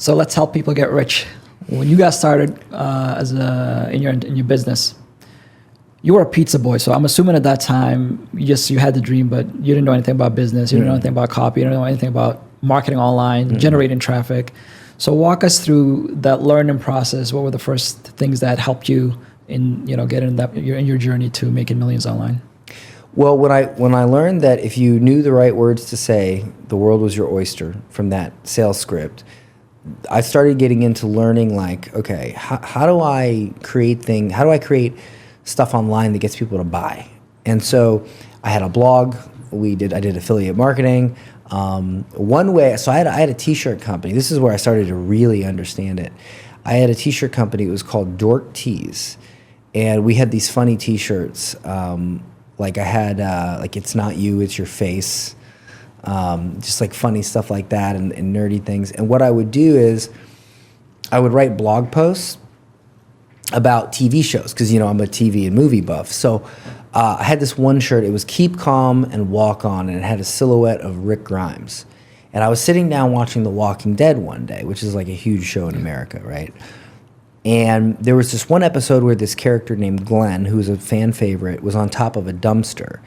So let's help people get rich. When you got started in your business, you were a pizza boy. So I'm assuming at that time you had the dream, but you didn't know anything about business. You didn't know anything about copy. You didn't know anything about marketing online, generating traffic. So walk us through that learning process. What were the first things that helped you in getting in your journey to making millions online? Well, when I learned that if you knew the right words to say, the world was your oyster from that sales script, I started getting into learning like, okay, how do I create stuff online that gets people to buy? And so I had a blog. I did affiliate marketing. One way, so I had a t-shirt company. This is where I started to really understand it. I had a t-shirt company. It was called Dork Tees. And we had these funny t-shirts. Like I had, like it's not you, it's your face. Just like funny stuff like that and nerdy things. And what I would do is I would write blog posts about TV shows because, I'm a TV and movie buff. So I had this one shirt. It was Keep Calm and Walk On, and it had a silhouette of Rick Grimes. And I was sitting down watching The Walking Dead one day, which is like a huge show in America, right? And there was this one episode where this character named Glenn, who was a fan favorite, was on top of a dumpster.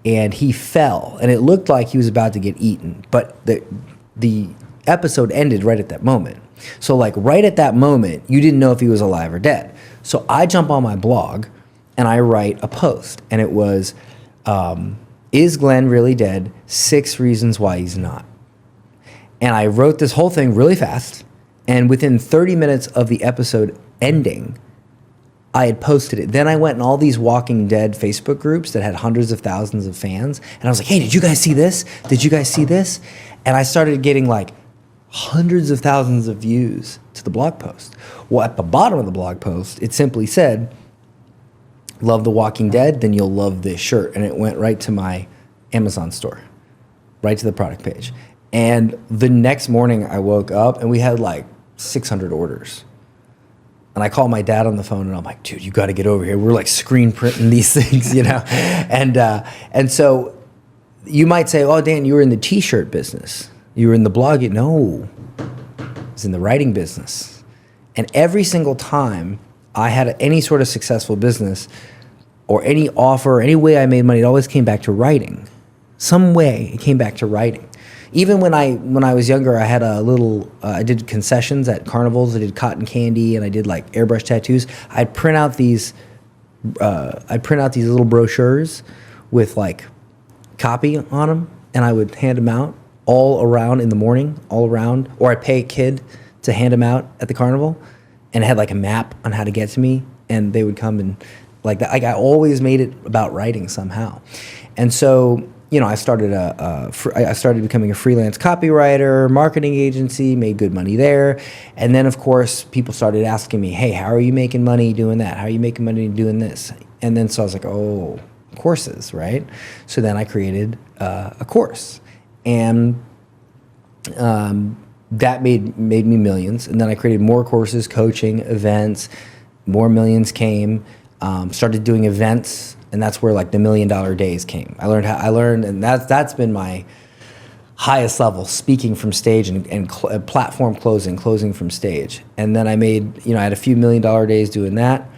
And he fell, and it looked like he was about to get eaten. But the episode ended right at that moment. So like right at that moment, you didn't know if he was alive or dead. So I jump on my blog, and I write a post. And it was, is Glenn really dead? 6 reasons why he's not. And I wrote this whole thing really fast. And within 30 minutes of the episode ending, I had posted it. Then I went in all these Walking Dead Facebook groups that had hundreds of thousands of fans. And I was like, hey, did you guys see this? Did you guys see this? And I started getting like hundreds of thousands of views to the blog post. Well, at the bottom of the blog post, it simply said, love The Walking Dead, then you'll love this shirt. And it went right to my Amazon store, right to the product page. And the next morning I woke up and we had like 600 orders. And I called my dad on the phone and I'm like, dude, you got to get over here. We're like screen printing these things, And so you might say, oh, Dan, you were in the t-shirt business. You were in the blogging. No, I was in the writing business. And every single time I had any sort of successful business or any offer, any way I made money, it always came back to writing. Some way it came back to writing. Even when I was younger, I had I did concessions at carnivals. I did cotton candy and I did like airbrush tattoos. I'd print out these little brochures with like copy on them, and I would hand them out all around in the morning, or I'd pay a kid to hand them out at the carnival, and it had like a map on how to get to me, and they would come and like that. Like I always made it about writing somehow, and so. I started becoming a freelance copywriter, marketing agency, made good money there. And then, of course, people started asking me, hey, how are you making money doing that? How are you making money doing this? And then so I was like, oh, courses, right? So then I created a course. And that made me millions. And then I created more courses, coaching, events, more millions came, started doing events. And that's where like the $1 million days came. I learned, and that's been my highest level, speaking from stage and platform closing from stage. And then I made, I had a few $1 million days doing that.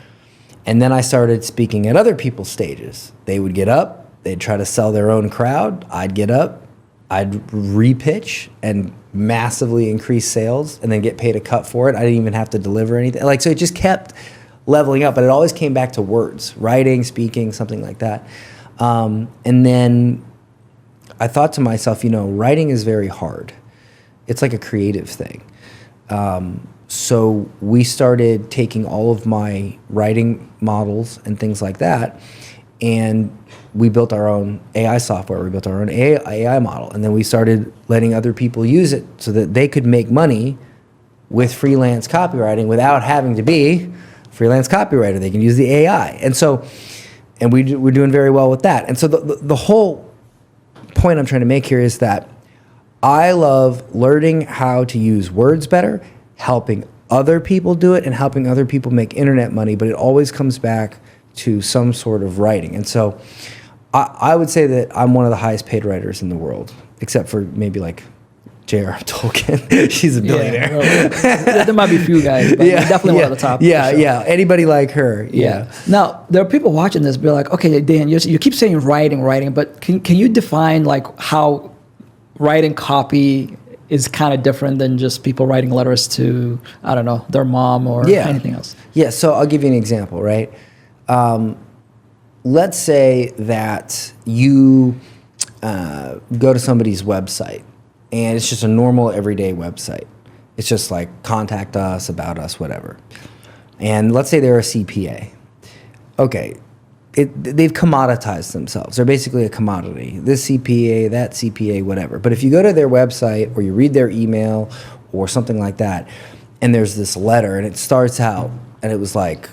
And then I started speaking at other people's stages. They would get up, they'd try to sell their own crowd. I'd get up, I'd repitch and massively increase sales and then get paid a cut for it. I didn't even have to deliver anything. So it just kept leveling up, but it always came back to words, writing, speaking, something like that. And then I thought to myself, writing is very hard. It's like a creative thing. So we started taking all of my writing models and things like that, and we built our own AI software. We built our own AI model, and then we started letting other people use it so that they could make money with freelance copywriting without having to be freelance copywriter. They can use the AI. And we're doing very well with that. And so the whole point I'm trying to make here is that I love learning how to use words better, helping other people do it, and helping other people make internet money, but it always comes back to some sort of writing. And so I would say that I'm one of the highest paid writers in the world, except for maybe like J.R. Tolkien. She's a billionaire. Well, there might be a few guys, but definitely one of the top. Yeah, for sure. yeah. Anybody like her. Yeah. Now, there are people watching this be like, okay, Dan, you keep saying writing, but can you define like how writing copy is kind of different than just people writing letters to, I don't know, their mom or anything else? Yeah, so I'll give you an example, right? Let's say that you go to somebody's website, and it's just a normal everyday website. It's just like contact us, about us, whatever. And let's say they're a CPA. Okay, they've commoditized themselves. They're basically a commodity. This CPA, that CPA, whatever. But if you go to their website or you read their email or something like that, and there's this letter and it starts out and it was like,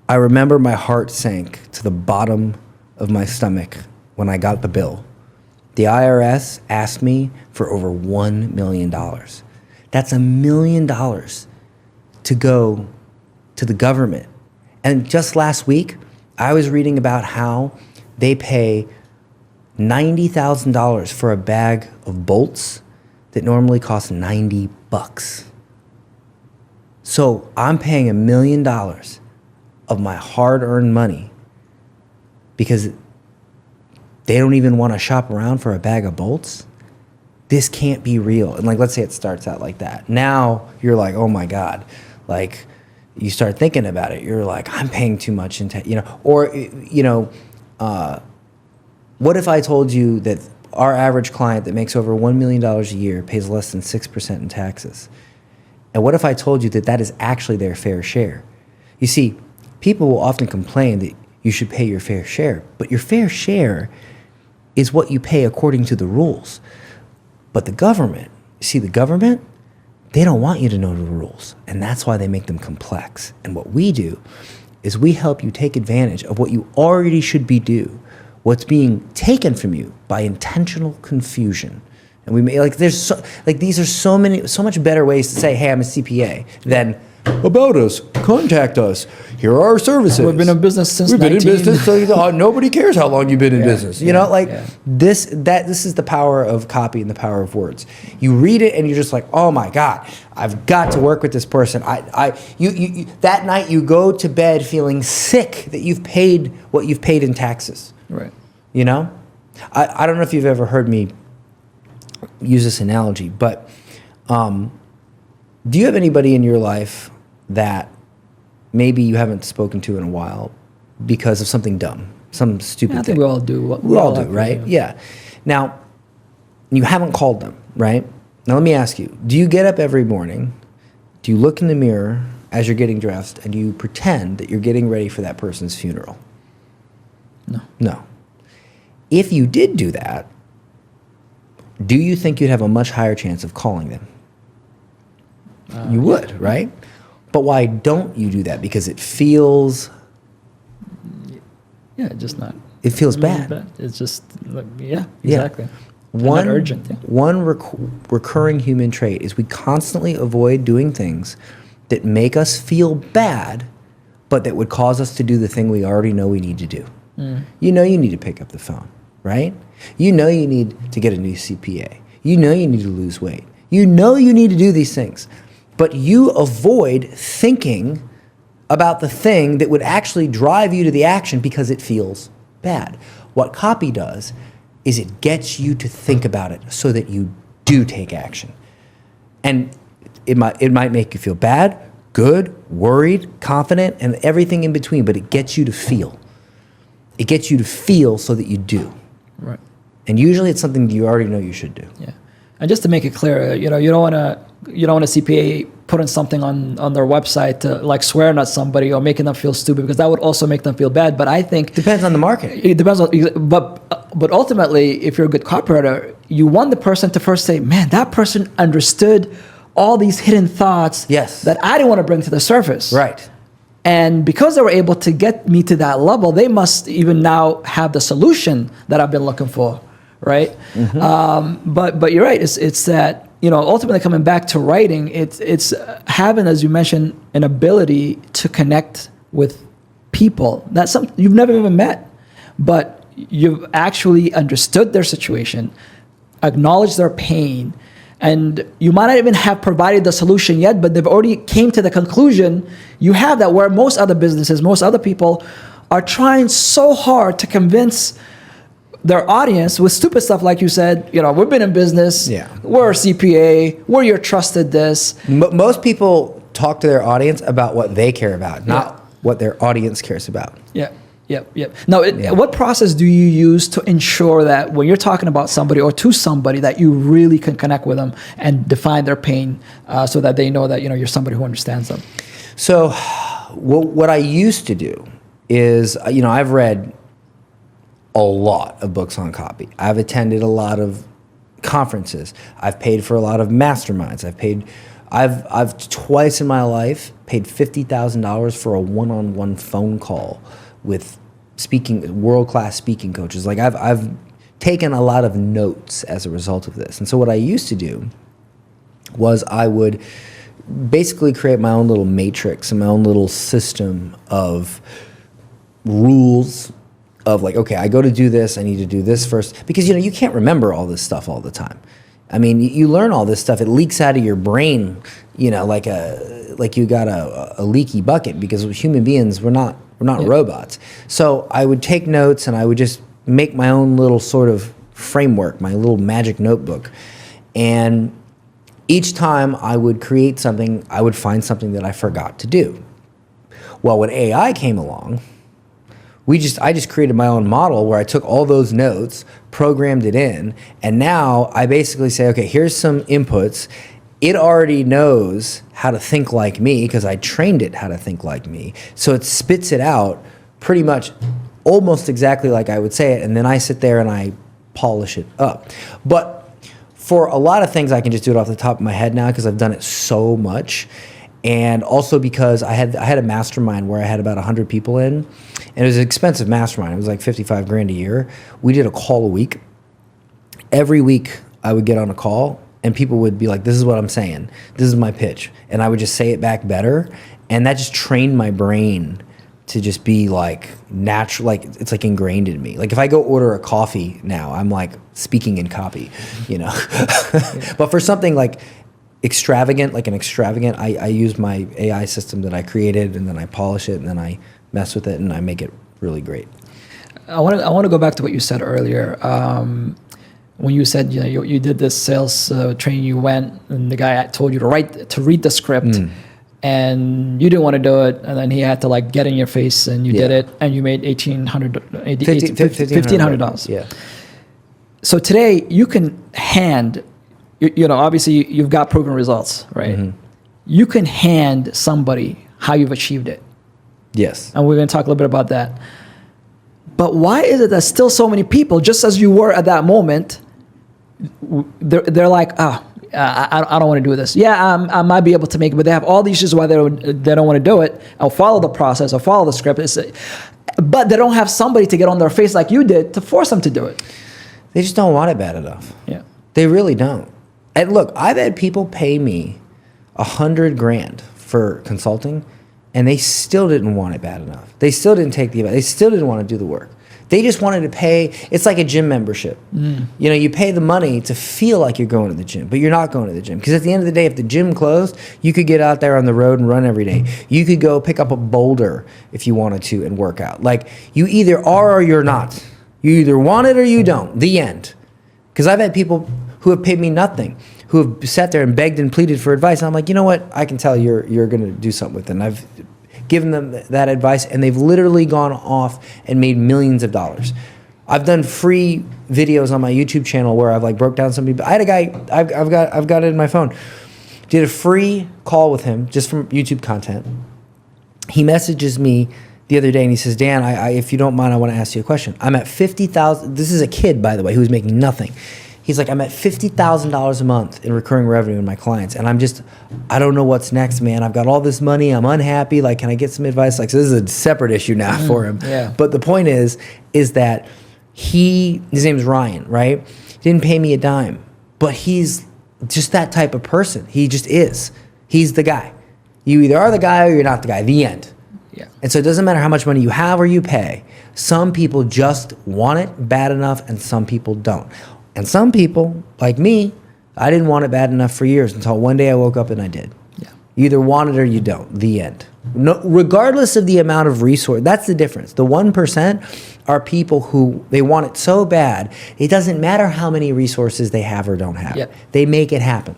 I remember my heart sank to the bottom of my stomach when I got the bill. The IRS asked me for over $1 million. That's $1 million to go to the government. And just last week, I was reading about how they pay $90,000 for a bag of bolts that normally costs $90. So I'm paying $1 million of my hard-earned money because they don't even want to shop around for a bag of bolts. This can't be real. And like, let's say it starts out like that. Now you're like, oh my God, like, you start thinking about it. You're like, I'm paying too much in or, what if I told you that our average client that makes over $1 million a year pays less than 6% in taxes? And what if I told you that that is actually their fair share? You see, people will often complain that you should pay your fair share, but your fair share is what you pay according to the rules. But the government, they don't want you to know the rules, and that's why they make them complex. And what we do is we help you take advantage of what you already should be do, what's being taken from you by intentional confusion. And we may these are so much better ways to say, hey, I'm a CPA than about us, contact us. Here are our services. We've been in business since We've been in business. So nobody cares how long you've been in business. This is the power of copy and the power of words. You read it and you're just like, oh my God, I've got to work with this person. You that night you go to bed feeling sick that you've paid what you've paid in taxes. Right. I don't know if you've ever heard me use this analogy, but do you have anybody in your life that maybe you haven't spoken to in a while because of something dumb, some stupid thing? I think we all do. We all do, right? Yeah. Now, you haven't called them, right? Now, let me ask you, do you get up every morning, do you look in the mirror as you're getting dressed, and do you pretend that you're getting ready for that person's funeral? No. If you did do that, do you think you'd have a much higher chance of calling them? You would, right? But why don't you do that? Because it feels... Yeah, just not... It feels bad. It's just, exactly. One not urgent. Yeah. One recurring human trait is we constantly avoid doing things that make us feel bad, but that would cause us to do the thing we already know we need to do. You know you need to pick up the phone, right? You know you need to get a new CPA. You know you need to lose weight. You know you need to do these things. But you avoid thinking about the thing that would actually drive you to the action because it feels bad. What copy does is it gets you to think about it so that you do take action. And it might make you feel bad, good, worried, confident, and everything in between, but it gets you to feel. It gets you to feel so that you do. Right. And usually it's something you already know you should do. Yeah. And just to make it clear, you don't want a CPA putting something on their website to like swearing at somebody or making them feel stupid, because that would also make them feel bad. But I think depends on the market. It depends on, but ultimately, if you're a good copywriter, you want the person to first say, "Man, that person understood all these hidden thoughts that I didn't want to bring to the surface." Right. And because they were able to get me to that level, they must even now have the solution that I've been looking for, right? Mm-hmm. But you're right. It's that, ultimately coming back to writing, it's having, as you mentioned, an ability to connect with people that you've never even met, but you've actually understood their situation, acknowledge their pain, and you might not even have provided the solution yet, but they've already came to the conclusion you have that, where most other businesses, most other people are trying so hard to convince their audience with stupid stuff like you said, we've been in business, we're a CPA, we're your trusted this. Most people talk to their audience about what they care about, not what their audience cares about. Yep. Now, what process do you use to ensure that when you're talking about somebody or to somebody that you really can connect with them and define their pain so that they know that, you're somebody who understands them? So what I used to do is, I've read a lot of books on copy. I've attended a lot of conferences. I've paid for a lot of masterminds. I've twice in my life paid $50,000 for a one-on-one phone call with world-class speaking coaches. Like I've taken a lot of notes as a result of this. And so what I used to do was I would basically create my own little matrix and my own little system of rules of like, okay, I go to do this, I need to do this first. Because, you can't remember all this stuff all the time. I mean, you learn all this stuff, it leaks out of your brain, like you got a leaky bucket, because human beings, we're not robots. So I would take notes and I would just make my own little sort of framework, my little magic notebook. And each time I would create something, I would find something that I forgot to do. Well, when AI came along, I just created my own model where I took all those notes, programmed it in, and now I basically say, okay, here's some inputs. It already knows how to think like me because I trained it how to think like me. So it spits it out pretty much almost exactly like I would say it, and then I sit there and I polish it up. But for a lot of things, I can just do it off the top of my head now because I've done it so much. And also because I had a mastermind where I had about 100 people in, and it was an expensive mastermind. It was like $55,000 a year. We did a call a week. Every week I would get on a call and people would be like, this is what I'm saying. This is my pitch. And I would just say it back better. And that just trained my brain to just be like natural, like it's like ingrained in me. Like if I go order a coffee now, I'm like speaking in copy, But for something like extravagant, I use my AI system that I created, and then I polish it, and then I mess with it, and I make it really great. I want to go back to what you said earlier. When you said you did this sales training, you went and the guy told you to read the script, and you didn't want to do it, and then he had to like get in your face, and you did it, and you made $1,500. Yeah. So today you can hand. Obviously you've got proven results, right? Mm-hmm. You can hand somebody how you've achieved it. Yes. And we're going to talk a little bit about that. But why is it that still so many people, just as you were at that moment, they're like, I don't want to do this. Yeah, I might be able to make it, but they have all these issues why they don't want to do it. I'll follow the process. I'll follow the script. But they don't have somebody to get on their face like you did to force them to do it. They just don't want it bad enough. Yeah. They really don't. And look, I've had people pay me $100,000 for consulting, and they still didn't want it bad enough. They still didn't take the advice. They still didn't want to do the work. They just wanted to pay. It's like a gym membership. You pay the money to feel like you're going to the gym, but you're not going to the gym. Because at the end of the day, if the gym closed, you could get out there on the road and run every day. You could go pick up a boulder if you wanted to and work out. Like, you either are or you're not. You either want it or you don't. The end. Because I've had people who have paid me nothing, who have sat there and begged and pleaded for advice. And I'm like, you know what? I can tell you're going to do something with it. And I've given them that advice, and they've literally gone off and made millions of dollars. I've done free videos on my YouTube channel where I've like broke down somebody. I had a guy, I've got it in my phone. Did a free call with him just from YouTube content. He messages me the other day and he says, Dan, I if you don't mind, I want to ask you a question. I'm at $50,000. This is a kid, by the way, who was making nothing. He's like, I'm at $50,000 a month in recurring revenue in my clients. And I don't know what's next, man. I've got all this money. I'm unhappy. Like, can I get some advice? Like, so this is a separate issue now for him. Yeah. But the point is that his name's Ryan, right? He didn't pay me a dime, but he's just that type of person. He just is. He's the guy. You either are the guy or you're not the guy. The end. Yeah. And so it doesn't matter how much money you have or you pay. Some people just want it bad enough and some people don't. And some people, like me, I didn't want it bad enough for years until one day I woke up and I did. Yeah. You either want it or you don't. The end. No, regardless of the amount of resource, that's the difference. The 1% are people who they want it so bad, it doesn't matter how many resources they have or don't have. Yep. They make it happen.